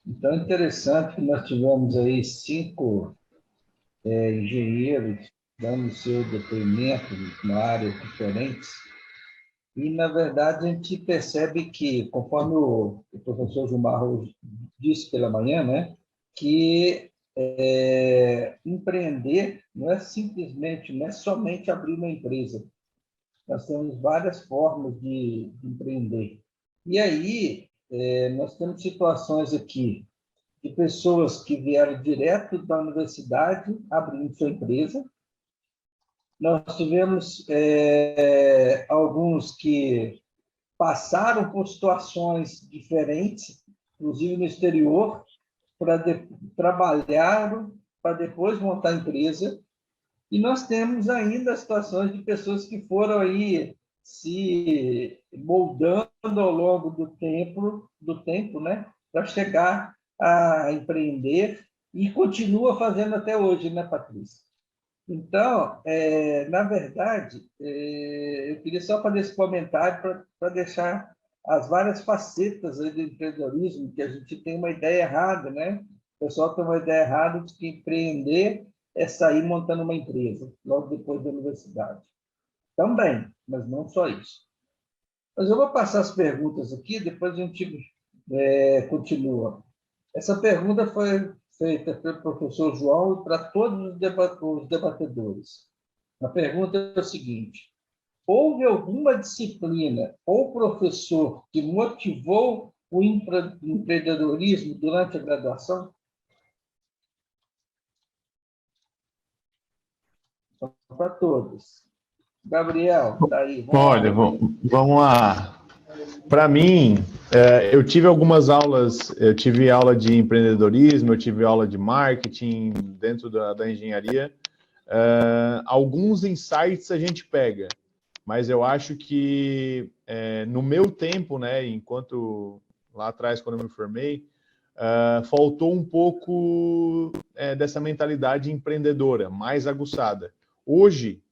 Então, é interessante que nós tivemos aí cinco engenheiros dando seu depoimento em áreas diferentes. E, na verdade, a gente percebe que, conforme o professor Gilmar disse pela manhã, né, que empreender não é simplesmente, não é somente abrir uma empresa. Nós temos várias formas de empreender. E aí, nós temos situações aqui de pessoas que vieram direto da universidade abrindo sua empresa. Nós tivemos alguns que passaram por situações diferentes, inclusive no exterior, trabalharam para depois montar a empresa. E nós temos ainda situações de pessoas que foram aí se moldando ao longo do tempo, né, para chegar a empreender e continua fazendo até hoje, né, Patrícia? Então, na verdade, eu queria só fazer esse comentário para deixar as várias facetas aí do empreendedorismo, que a gente tem uma ideia errada, né? O pessoal tem uma ideia errada de que empreender é sair montando uma empresa, logo depois da universidade. Também, mas não só isso. Mas eu vou passar as perguntas aqui, depois a gente continua. Essa pergunta foi feita pelo professor João e para todos os debatedores. A pergunta é o seguinte: houve alguma disciplina ou professor que motivou o empreendedorismo durante a graduação? Para todos. Gabriel, está aí, vamos lá. Olha, vamos lá. Para mim, eu tive algumas aulas, eu tive aula de empreendedorismo, eu tive aula de marketing dentro da engenharia. Alguns insights a gente pega, mas eu acho que no meu tempo, né, enquanto lá atrás, quando eu me formei, faltou um pouco dessa mentalidade empreendedora, mais aguçada. Hoje,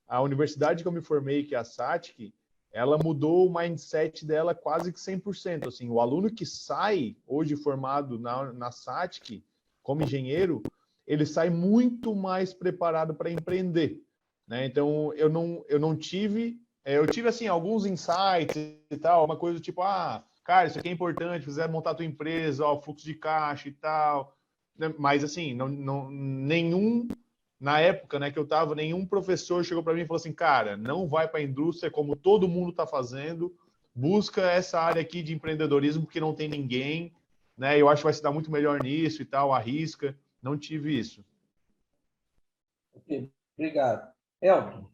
a universidade que eu me formei, que é a SATIC, ela mudou o mindset dela quase que 100%. Assim, o aluno que sai hoje formado na SATIC como engenheiro, ele sai muito mais preparado para empreender, né? Então, eu não tive... eu tive, assim, alguns insights e tal, uma coisa tipo, cara, isso aqui é importante, quiser montar a tua empresa, ó, fluxo de caixa e tal, né? Mas, assim, nenhum... Na época, né, que eu estava, nenhum professor chegou para mim e falou assim, cara, não vai para a indústria como todo mundo está fazendo, busca essa área aqui de empreendedorismo porque não tem ninguém, né? Eu acho que vai se dar muito melhor nisso e tal, arrisca. Não tive isso. Ok, obrigado. Elton.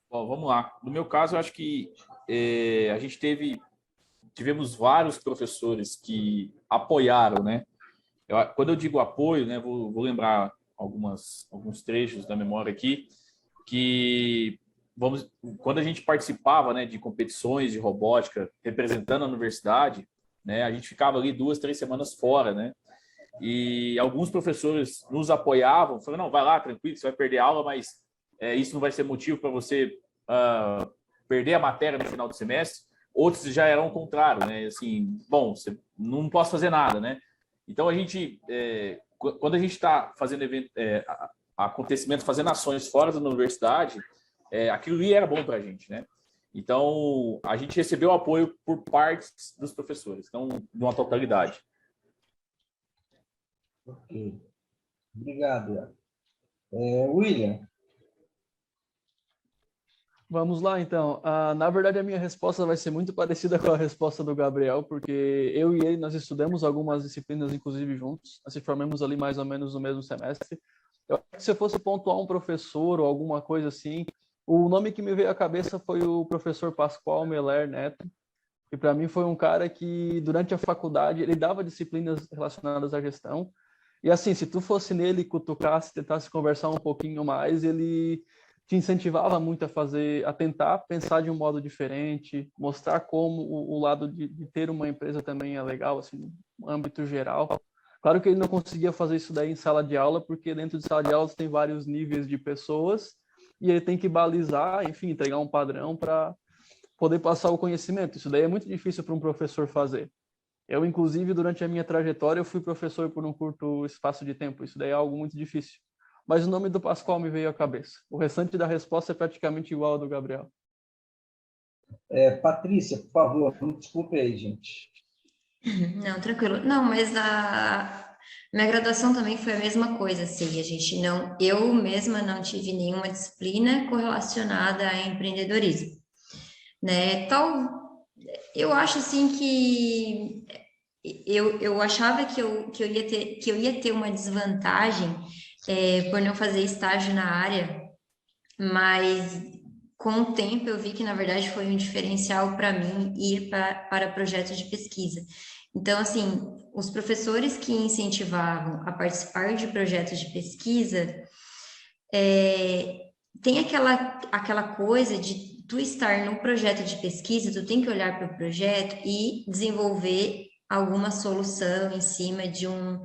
Bom, vamos lá. No meu caso, eu acho que a gente tivemos vários professores que apoiaram, né? Quando eu digo apoio, né, vou lembrar alguns trechos da memória aqui, que quando a gente participava, né, de competições de robótica representando a universidade, né, a gente ficava ali 2, 3 semanas fora, né? E alguns professores nos apoiavam, falando, não, vai lá, tranquilo, você vai perder aula, mas isso não vai ser motivo para você perder a matéria no final do semestre. Outros já eram o contrário, né? Assim, bom, você não posso fazer nada, né? Então, quando a gente está fazendo acontecimentos, fazendo ações fora da universidade, aquilo ali era bom para a gente, né? Então, a gente recebeu apoio por partes dos professores, não de uma totalidade. Ok. Obrigado. William. Vamos lá, então. Na verdade, a minha resposta vai ser muito parecida com a resposta do Gabriel, porque eu e ele, nós estudamos algumas disciplinas, inclusive, juntos. Nós se formamos ali mais ou menos no mesmo semestre. Eu acho que se eu fosse pontuar um professor ou alguma coisa assim, o nome que me veio à cabeça foi o professor Pascoal Meller Neto, que para mim foi um cara que, durante a faculdade, ele dava disciplinas relacionadas à gestão. E assim, se tu fosse nele, cutucasse, tentasse conversar um pouquinho mais, ele te incentivava muito a tentar pensar de um modo diferente, mostrar como o lado de ter uma empresa também é legal, assim, no âmbito geral. Claro que ele não conseguia fazer isso daí em sala de aula, porque dentro de sala de aula tem vários níveis de pessoas e ele tem que balizar, enfim, entregar um padrão para poder passar o conhecimento. Isso daí é muito difícil para um professor fazer. Eu, inclusive, durante a minha trajetória, eu fui professor por um curto espaço de tempo. Isso daí é algo muito difícil. Mas o nome do Pascoal me veio à cabeça. O restante da resposta é praticamente igual ao do Gabriel. Patrícia, por favor, me desculpe aí, gente. Não, tranquilo. Não, mas a minha graduação também foi a mesma coisa, assim, a gente não, eu mesma não tive nenhuma disciplina correlacionada a empreendedorismo, né? Eu acho assim que eu achava que eu ia ter uma desvantagem por não fazer estágio na área, mas com o tempo eu vi que, na verdade, foi um diferencial para mim ir para projetos de pesquisa. Então, assim, os professores que incentivavam a participar de projetos de pesquisa, tem aquela coisa de tu estar no projeto de pesquisa, tu tem que olhar para o projeto e desenvolver alguma solução em cima de um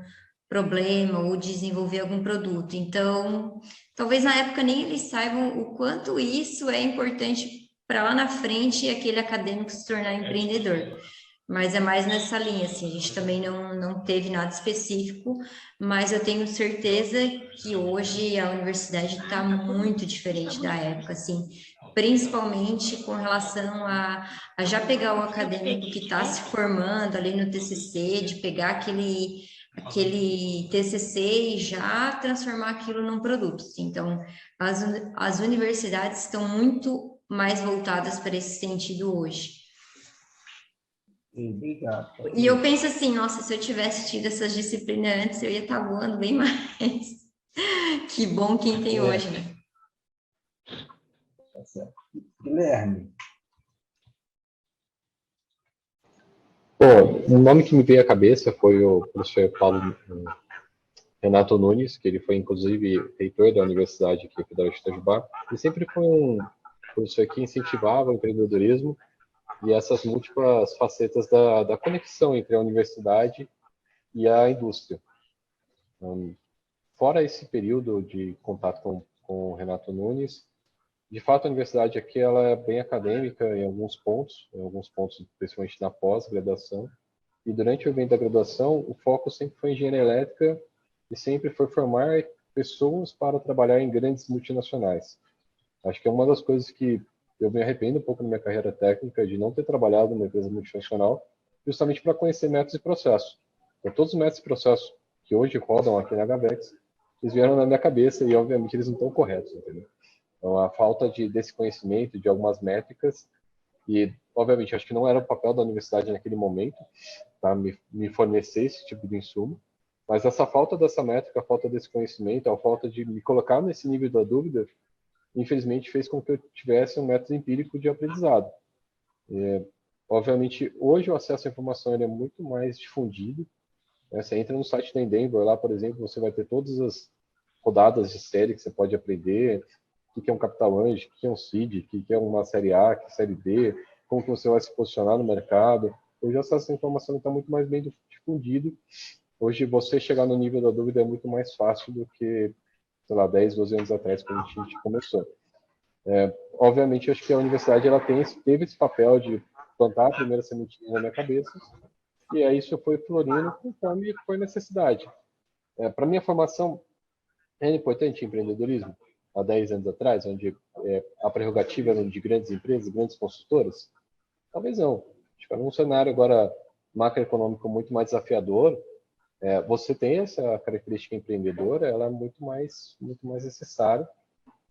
problema ou desenvolver algum produto. Então, talvez na época nem eles saibam o quanto isso é importante para lá na frente aquele acadêmico se tornar empreendedor. Mas é mais nessa linha, assim, a gente também não teve nada específico, mas eu tenho certeza que hoje a universidade está muito diferente da época, assim, principalmente com relação a já pegar o acadêmico que está se formando ali no TCC, de pegar aquele TCC e já transformar aquilo num produto. Então, as universidades estão muito mais voltadas para esse sentido hoje. Obrigado. E eu penso assim, nossa, se eu tivesse tido essas disciplinas antes, eu ia estar voando bem mais. Que bom quem tem hoje, né? Tá certo. Guilherme. Bom, um nome que me veio à cabeça foi o professor Paulo Renato Nunes, que ele foi, inclusive, reitor da Universidade aqui, Federal de Itajubá, e sempre foi um professor que incentivava o empreendedorismo e essas múltiplas facetas da conexão entre a universidade e a indústria. Fora esse período de contato com o Renato Nunes, de fato a universidade aqui ela é bem acadêmica em alguns pontos principalmente na pós-graduação, e durante o evento da graduação o foco sempre foi em engenharia elétrica e sempre foi formar pessoas para trabalhar em grandes multinacionais. Acho que é uma das coisas que eu me arrependo um pouco na minha carreira técnica de não ter trabalhado numa empresa multinacional, justamente para conhecer métodos e processos. Então, todos os métodos e processos que hoje rodam aqui na Gabex, eles vieram na minha cabeça e, obviamente, eles não estão corretos, entendeu? Então, a falta desse conhecimento, de algumas métricas, e, obviamente, acho que não era o papel da universidade naquele momento, tá? Me fornecer esse tipo de insumo, mas essa falta dessa métrica, a falta desse conhecimento, a falta de me colocar nesse nível da dúvida, infelizmente fez com que eu tivesse um método empírico de aprendizado. Obviamente, hoje o acesso à informação ele é muito mais difundido. Né? Você entra no site da Endeavor, lá, por exemplo, você vai ter todas as rodadas de série que você pode aprender, o que é um capital anjo, o que é um seed, o que é uma série A, o que é série B, como que você vai se posicionar no mercado. Hoje o acesso à informação está muito mais bem difundido. Hoje você chegar no nível da dúvida é muito mais fácil do que, sei lá, 10, 12 anos atrás, quando a gente começou. Obviamente, acho que a universidade ela teve esse papel de plantar a primeira sementinha na minha cabeça, e aí isso foi florindo conforme foi necessidade. Para minha formação, é importante empreendedorismo, há 10 anos atrás, onde a prerrogativa era de grandes empresas, grandes consultoras? Talvez não. Acho que num cenário agora macroeconômico muito mais desafiador, você tem essa característica empreendedora, ela é muito mais necessária,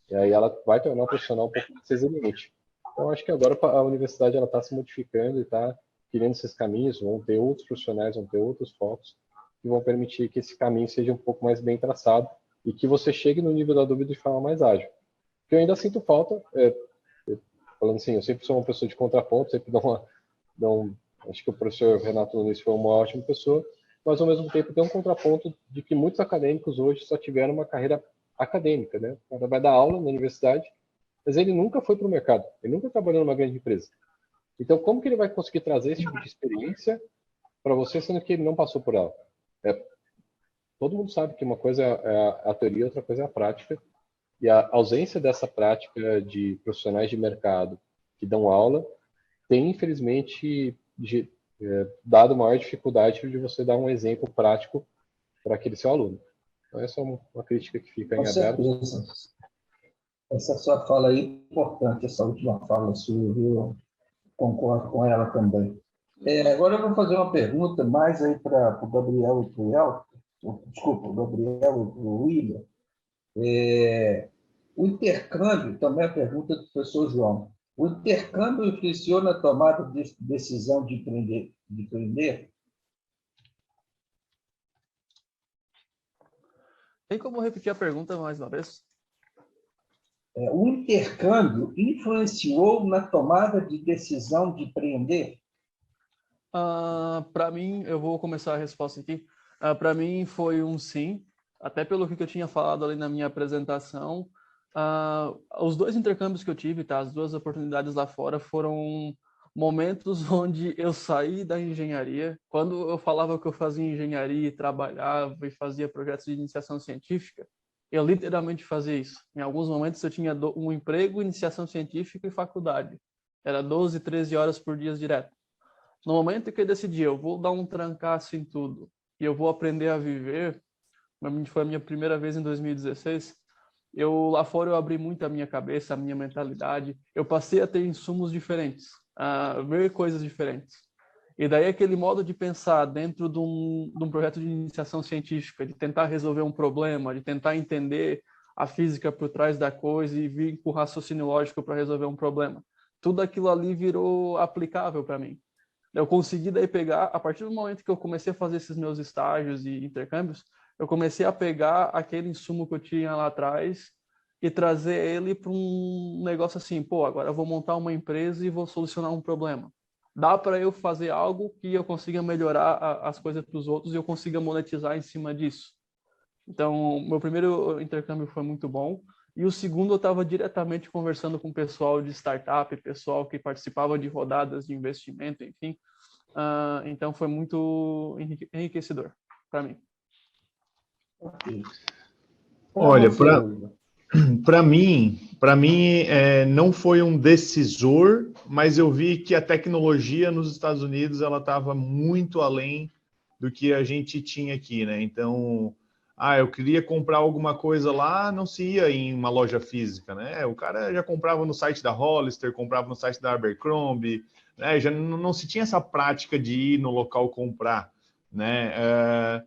e aí ela vai tornar o profissional um pouco mais resiliente. Então, acho que agora a universidade está se modificando e está criando esses caminhos, vão ter outros profissionais, vão ter outros focos, que vão permitir que esse caminho seja um pouco mais bem traçado e que você chegue no nível da dúvida de forma mais ágil. Porque eu ainda sinto falta, falando assim, eu sempre sou uma pessoa de contraponto, sempre acho que o professor Renato Nunes foi uma ótima pessoa, mas ao mesmo tempo tem um contraponto de que muitos acadêmicos hoje só tiveram uma carreira acadêmica, né? O cara vai dar aula na universidade, mas ele nunca foi para o mercado, ele nunca trabalhou numa grande empresa. Então, como que ele vai conseguir trazer esse tipo de experiência para você, sendo que ele não passou por ela? Todo mundo sabe que uma coisa é a teoria, outra coisa é a prática, e a ausência dessa prática de profissionais de mercado que dão aula tem, infelizmente, dado maior dificuldade de você dar um exemplo prático para aquele seu aluno. Então, essa é uma crítica que fica em aberto. Com certeza. Essa sua fala aí é importante, essa última fala sua, viu? Concordo com ela também. Agora eu vou fazer uma pergunta mais aí para o Gabriel e para o Elton. Desculpa, o Gabriel e o William. O intercâmbio, também a pergunta do professor João. O intercâmbio influenciou na tomada de decisão de empreender? Tem como repetir a pergunta mais uma vez? O intercâmbio influenciou na tomada de decisão de empreender? Para mim, eu vou começar a resposta aqui. Para mim foi um sim, até pelo que eu tinha falado ali na minha apresentação. Os dois intercâmbios que eu tive, tá? As duas oportunidades lá fora foram momentos onde eu saí da engenharia. Quando eu falava que eu fazia engenharia, trabalhava e fazia projetos de iniciação científica, eu literalmente fazia isso. Em alguns momentos eu tinha um emprego, iniciação científica e faculdade. Era 12, 13 horas por dia direto. No momento que eu decidi, eu vou dar um trancaço em tudo e eu vou aprender a viver, foi a minha primeira vez em 2016, lá fora eu abri muito a minha cabeça, a minha mentalidade, eu passei a ter insumos diferentes, a ver coisas diferentes. E daí aquele modo de pensar dentro de um projeto de iniciação científica, de tentar resolver um problema, de tentar entender a física por trás da coisa e vir com o raciocínio lógico para resolver um problema. Tudo aquilo ali virou aplicável para mim. Eu consegui daí pegar, a partir do momento que eu comecei a fazer esses meus estágios e intercâmbios, eu comecei a pegar aquele insumo que eu tinha lá atrás e trazer ele para um negócio assim, agora eu vou montar uma empresa e vou solucionar um problema. Dá para eu fazer algo que eu consiga melhorar as coisas para os outros e eu consiga monetizar em cima disso. Então, meu primeiro intercâmbio foi muito bom. E o segundo, eu estava diretamente conversando com o pessoal de startup, pessoal que participava de rodadas de investimento, enfim. Então, foi muito enriquecedor para mim. Olha, para mim não foi um decisor, mas eu vi que a tecnologia nos Estados Unidos ela estava muito além do que a gente tinha aqui, né? Então, eu queria comprar alguma coisa lá, não se ia em uma loja física, né? O cara já comprava no site da Hollister, comprava no site da Abercrombie, né? Já não se tinha essa prática de ir no local comprar, né?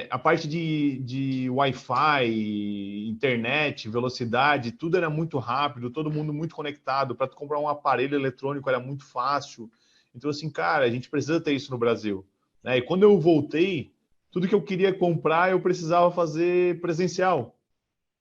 A parte de Wi-Fi, internet, velocidade, tudo era muito rápido, todo mundo muito conectado. Para comprar um aparelho eletrônico era muito fácil. Então, assim, cara, a gente precisa ter isso no Brasil, né? E quando eu voltei, tudo que eu queria comprar, eu precisava fazer presencial.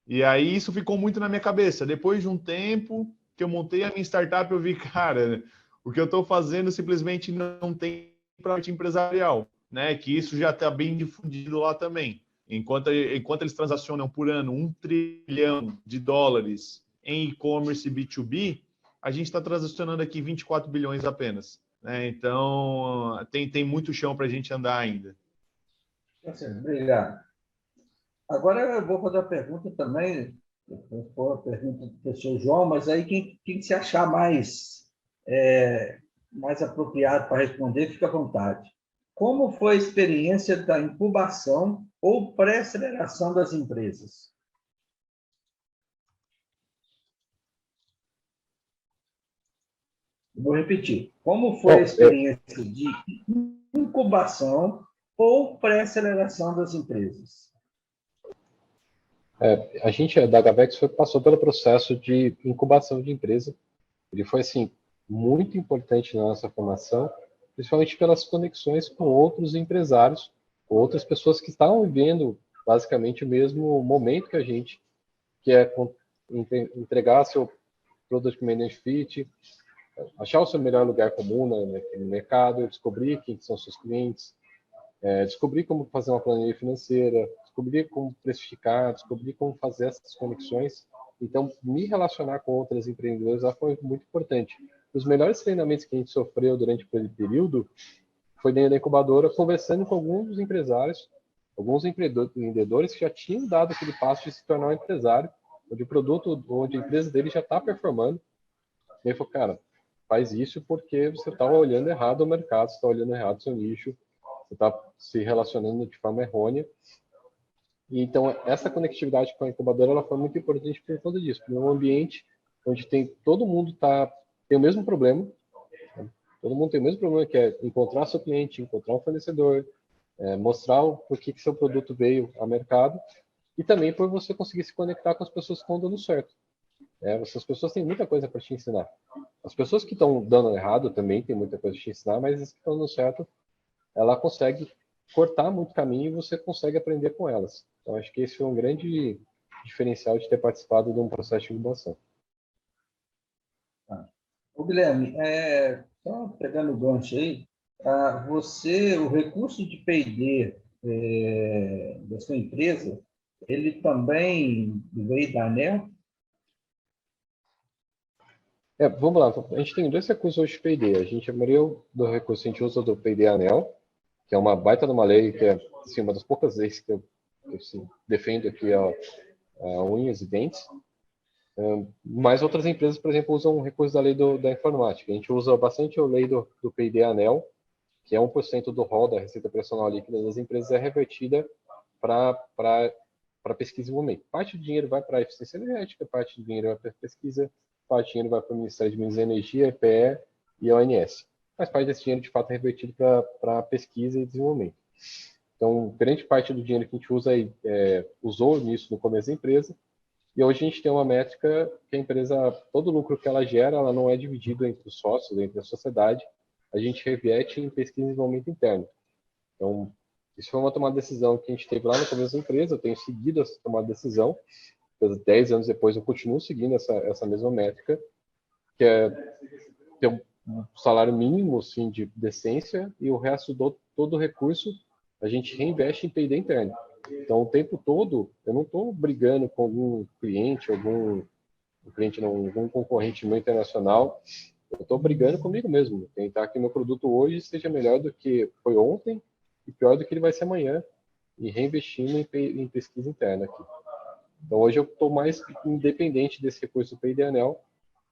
E aí isso ficou muito na minha cabeça. Depois de um tempo que eu montei a minha startup, eu vi, cara, o que eu estou fazendo simplesmente não tem parte empresarial, né? Que isso já está bem difundido lá também. Enquanto eles transacionam por ano $1 trilhão em e-commerce B2B, a gente está transacionando aqui 24 bilhões apenas, né? Então, tem muito chão para a gente andar ainda. Obrigado. Agora eu vou fazer uma pergunta também, a pergunta do professor João, mas aí quem se achar mais apropriado para responder, fica à vontade. Como foi a experiência da incubação ou pré-aceleração das empresas? Vou repetir. Como foi a experiência de incubação ou pré-aceleração das empresas? A gente da Gavex passou pelo processo de incubação de empresa. Ele foi assim muito importante na nossa formação, principalmente pelas conexões com outros empresários, com outras pessoas que estavam vivendo basicamente o mesmo momento que a gente, que é entregar seu product management fit, achar o seu melhor lugar comum no mercado, descobrir quem são seus clientes, descobrir como fazer uma planilha financeira, descobrir como precificar, descobrir como fazer essas conexões. Então, me relacionar com outras empreendedoras foi muito importante. Os melhores treinamentos que a gente sofreu durante aquele período foi dentro da incubadora, conversando com alguns empresários, alguns empreendedores que já tinham dado aquele passo de se tornar um empresário, onde o produto, onde a empresa dele já está performando. E ele falou, cara, faz isso porque você está olhando errado o mercado, você está olhando errado o seu nicho, você está se relacionando de forma errônea. E, então, essa conectividade com a incubadora ela foi muito importante por conta disso, porque é um ambiente onde todo mundo tem o mesmo problema, né? Todo mundo tem o mesmo problema, que é encontrar seu cliente, encontrar um fornecedor, mostrar por que seu produto veio ao mercado, e também por você conseguir se conectar com as pessoas que estão dando certo. Essas pessoas têm muita coisa para te ensinar. As pessoas que estão dando errado também têm muita coisa para te ensinar, mas as que estão dando certo, ela consegue cortar muito caminho e você consegue aprender com elas. Então, acho que esse foi um grande diferencial de ter participado de um processo de incubação. Ô, Guilherme, só pegando o gancho aí, o recurso de P&D da sua empresa, ele também veio da ANEEL? Vamos lá, a gente tem dois recursos hoje de P&D. A maioria do recurso a gente usa do P&D ANEEL, que é uma baita de uma lei, que é assim, uma das poucas leis que eu assim, defendo aqui a unhas e dentes. Mas outras empresas, por exemplo, usam recursos da lei da informática. A gente usa bastante a lei do P&D ANEEL, que é 1% do rol da receita operacional líquida das empresas é revertida para pesquisa e desenvolvimento. Parte do dinheiro vai para a eficiência energética, parte do dinheiro vai para pesquisa, parte do dinheiro vai para o Ministério de Minas e Energia, EPE e ONS. Mas parte desse dinheiro, de fato, é revertido para pesquisa e desenvolvimento. Então, grande parte do dinheiro que a gente usa usou nisso no começo da empresa, e hoje a gente tem uma métrica que a empresa, todo o lucro que ela gera, ela não é dividido entre os sócios, entre a sociedade, a gente reverte em pesquisa e desenvolvimento interno. Então, isso foi uma tomada de decisão que a gente teve lá no começo da empresa, eu tenho seguido essa tomada de decisão, 10 anos depois eu continuo seguindo essa mesma métrica, que é ter um salário mínimo assim, de decência e o resto todo o recurso a gente reinveste em P&D interno. Então, o tempo todo, eu não estou brigando com algum cliente, algum concorrente meu internacional, eu estou brigando comigo mesmo, tentar que meu produto hoje seja melhor do que foi ontem e pior do que ele vai ser amanhã, e reinvestindo em pesquisa interna aqui. Então, hoje eu estou mais independente desse recurso do P&D ANEEL,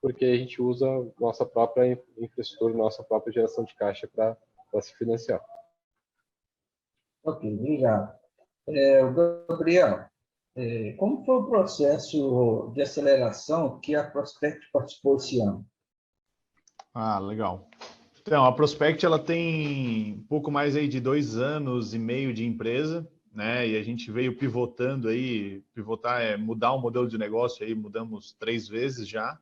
porque a gente usa nossa própria infraestrutura, nossa própria geração de caixa para se financiar. Ok, obrigado. Gabriel, como foi o processo de aceleração que a Prospect participou esse ano? Legal. Então, a Prospect ela tem um pouco mais aí de 2 anos e meio de empresa, né? E a gente veio pivotando aí, mudar o modelo de negócio aí, mudamos 3 vezes já,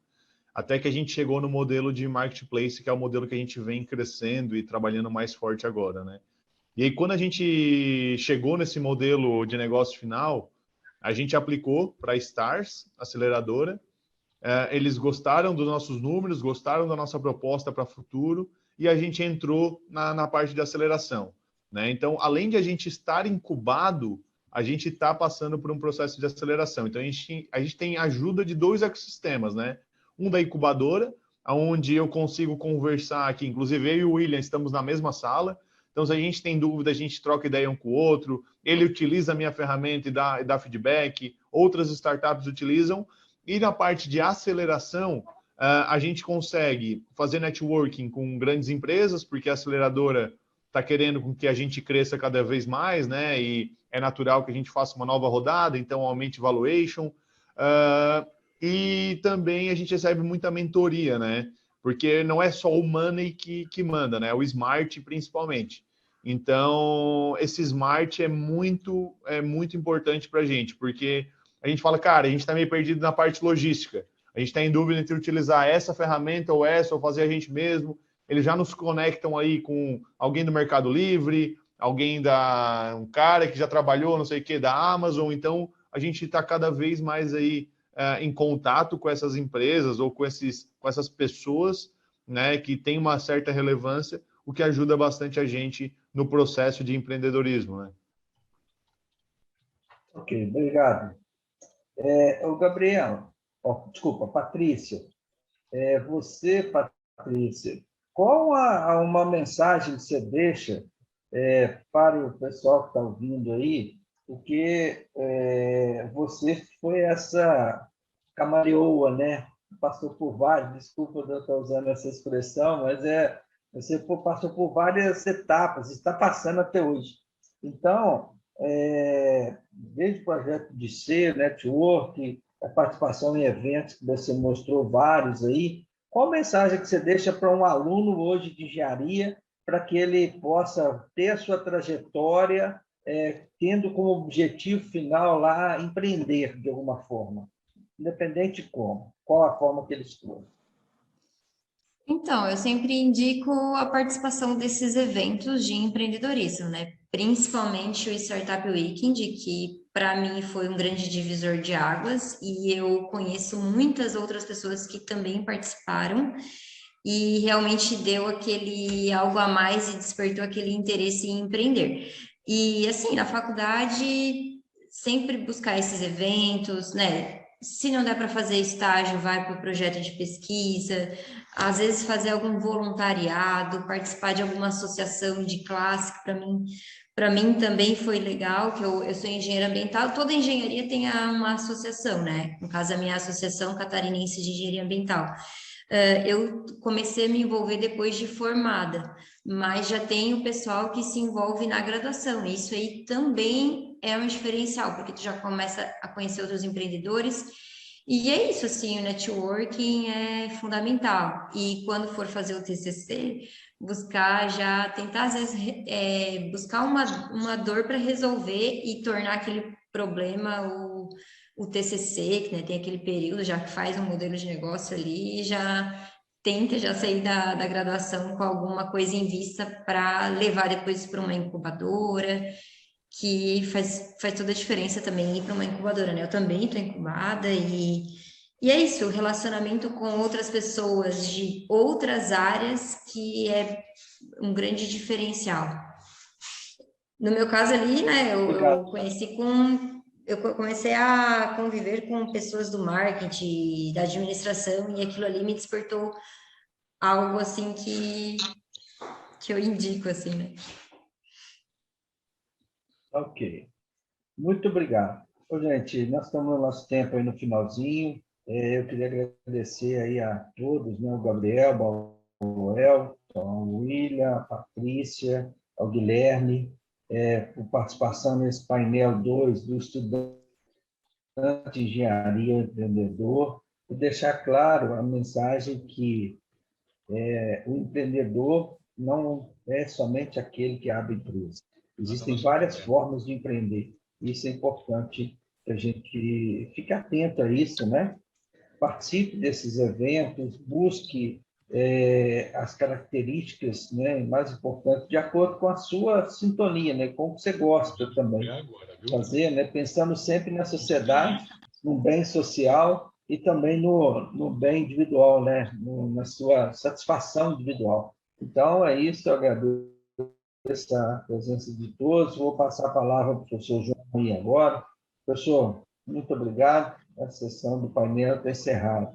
até que a gente chegou no modelo de marketplace, que é o modelo que a gente vem crescendo e trabalhando mais forte agora, né? E aí, quando a gente chegou nesse modelo de negócio final, a gente aplicou para a Stars, aceleradora. Eles gostaram dos nossos números, gostaram da nossa proposta para o futuro, e a gente entrou na parte de aceleração, né? Então, além de a gente estar incubado, a gente está passando por um processo de aceleração. Então, a gente tem ajuda de 2 ecossistemas, né? Um da incubadora, onde eu consigo conversar aqui, inclusive eu e o William estamos na mesma sala. Então, se a gente tem dúvida, a gente troca ideia um com o outro, ele utiliza a minha ferramenta e dá feedback, outras startups utilizam. E na parte de aceleração, a gente consegue fazer networking com grandes empresas, porque a aceleradora está querendo com que a gente cresça cada vez mais, né? E é natural que a gente faça uma nova rodada, então aumente valuation. E também a gente recebe muita mentoria, né? Porque não é só o money que manda, né? O smart principalmente. Então, esse smart é muito importante para a gente, porque a gente fala, cara, a gente está meio perdido na parte logística. A gente está em dúvida entre utilizar essa ferramenta ou essa, ou fazer a gente mesmo. Eles já nos conectam aí com alguém do Mercado Livre, um cara que já trabalhou, não sei o que, da Amazon. Então, a gente está cada vez mais aí em contato com essas empresas ou com essas pessoas, né, que têm uma certa relevância, o que ajuda bastante a gente no processo de empreendedorismo, né? Ok, obrigado. O Gabriel, desculpa, Patrícia. Patrícia, qual uma mensagem que você deixa para o pessoal que está ouvindo aí, porque você foi essa camaleoa, né, passou por vários, desculpa eu estar usando essa expressão, mas você passou por várias etapas, está passando até hoje. Então, desde o projeto de ser, network, a participação em eventos, que você mostrou vários aí, qual mensagem que você deixa para um aluno hoje de engenharia para que ele possa ter a sua trajetória, tendo como objetivo final lá empreender de alguma forma, independente de como, qual a forma que ele escolhe? Então, eu sempre indico a participação desses eventos de empreendedorismo, né? Principalmente o Startup Weekend, que para mim foi um grande divisor de águas, e eu conheço muitas outras pessoas que também participaram, e realmente deu aquele algo a mais e despertou aquele interesse em empreender. E assim, na faculdade, sempre buscar esses eventos, né? Se não der para fazer estágio, vai para o projeto de pesquisa, às vezes fazer algum voluntariado, participar de alguma associação de classe, que para mim também foi legal, que eu sou engenheira ambiental, toda engenharia tem uma associação, né? No caso, a minha Associação Catarinense de Engenharia Ambiental. Eu comecei a me envolver depois de formada, mas já tem o pessoal que se envolve na graduação. Isso aí também é um diferencial, porque tu já começa a conhecer outros empreendedores. E é isso, assim, o networking é fundamental. E quando for fazer o TCC, buscar já, tentar às vezes buscar uma dor para resolver e tornar aquele problema o TCC, que, né, tem aquele período, já que faz um modelo de negócio ali, e já tenta já sair da graduação com alguma coisa em vista para levar depois para uma incubadora, que faz toda a diferença também ir para uma incubadora, né? Eu também estou incubada e é isso, o relacionamento com outras pessoas de outras áreas que é um grande diferencial. No meu caso ali, né, eu comecei a conviver com pessoas do marketing, da administração, e aquilo ali me despertou algo assim que eu indico, assim, né? Ok. Muito obrigado. Ô, gente, nós estamos no nosso tempo aí no finalzinho. Eu queria agradecer aí a todos, né? O Gabriel, o Elton, o William, a Patrícia, ao Guilherme, por participação nesse painel 2 do Estudante de Engenharia Empreendedor, e deixar claro a mensagem que o empreendedor não é somente aquele que abre empresa. Existem várias formas de empreender. Isso é importante que a gente fique atento a isso, né? Participe desses eventos, busque as características, né, mais importantes, de acordo com a sua sintonia, né, com o que você gosta também fazer, né, pensando sempre na sociedade, no bem social e também no bem individual, né, na sua satisfação individual. Então, é isso, eu agradeço a presença de todos. Vou passar a palavra para o professor João aí agora. Professor, muito obrigado. A sessão do painel está encerrada.